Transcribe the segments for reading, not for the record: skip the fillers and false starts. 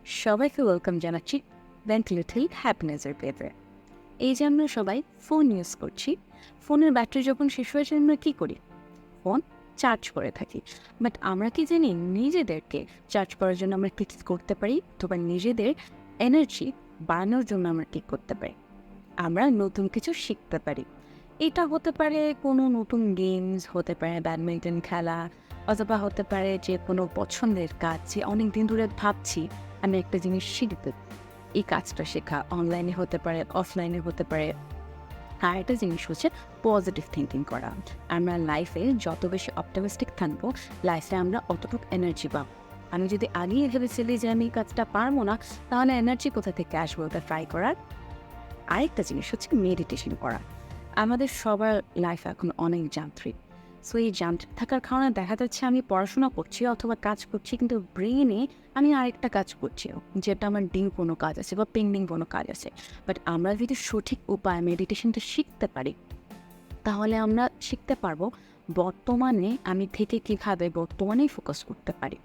সবাইকে ওয়েলকাম জানাচ্ছি bank little হ্যাপিনেসের পেজে। এই যে আমরা সবাই ফোন ইউজ করছি, ফোনের ব্যাটারি যখন শেষ হয়ে যায় আমরা কী করি? ফোন চার্জ করে থাকি। বাট আমরা কি জানি নিজেদেরকে চার্জ করার জন্য আমরা কী কী করতে পারি, অথবা নিজেদের এনার্জি বাড়ানোর জন্য আমরা কী করতে পারি? আমরা নতুন কিছু শিখতে পারি। এটা হতে পারে কোনো নতুন গেমস, হতে পারে ব্যাডমিন্টন খেলা, অথবা হতে পারে যে কোনো পছন্দের কাজ যে অনেক দিন ধরে ভাবছি আমি একটা জিনিস শিখতে। এই কাজটা শেখা অনলাইনে হতে পারে, অফলাইনে হতে পারে। আর একটা জিনিস হচ্ছে পজিটিভ থিঙ্কিং করা। আমরা লাইফে যত বেশি অপটিমিস্টিক থাকবো, লাইফে আমরা অতটুকু এনার্জি পাবো। আমি যদি আগেই ভেবেছিলি যে আমি এই কাজটা পারবো না, তাহলে এনার্জি কোথা থেকে আসবো ওটা ট্রাই করার? আরেকটা জিনিস হচ্ছে মেডিটেশন করা। আমাদের সবার লাইফ এখন অনেক যান্ত্রিক। সো এই যান্ত্রিক থাকার কারণে দেখা যাচ্ছে আমি পড়াশোনা করছি অথবা কাজ করছি, কিন্তু ব্রেনে আমি আরেকটা কাজ করছি, যেটা আমার ডিউ কোনো কাজ আছে বা পেন্ডিং কোনো কাজ আছে। বাট আমরা যদি সঠিক উপায়ে মেডিটেশনটা শিখতে পারি, তাহলে আমরা শিখতে পারবো বর্তমানে আমি থেকে কীভাবে বর্তমানেই ফোকাস করতে পারি।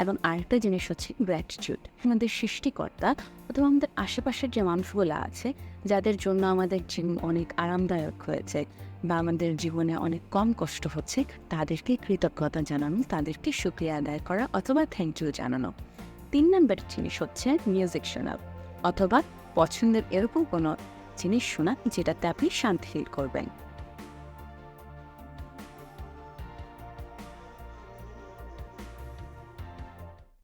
এবং আরেকটা জিনিস হচ্ছে গ্র্যাটিটিউড। আমাদের সৃষ্টিকর্তা অথবা আমাদের আশেপাশের যে মানুষগুলো আছে, যাদের জন্য আমাদের জীবন অনেক আরামদায়ক হয়েছে বা আমাদের জীবনে অনেক কম কষ্ট হচ্ছে, তাদেরকে কৃতজ্ঞতা জানানো, তাদেরকে শুকরিয়া আদায় করা অথবা থ্যাংক ইউ জানানো। 3 নম্বর জিনিস হচ্ছে মিউজিক শোনা, অথবা পছন্দের এরকম কোনো জিনিস শোনা যেটাতে আপনি শান্তি ফিল করবেন।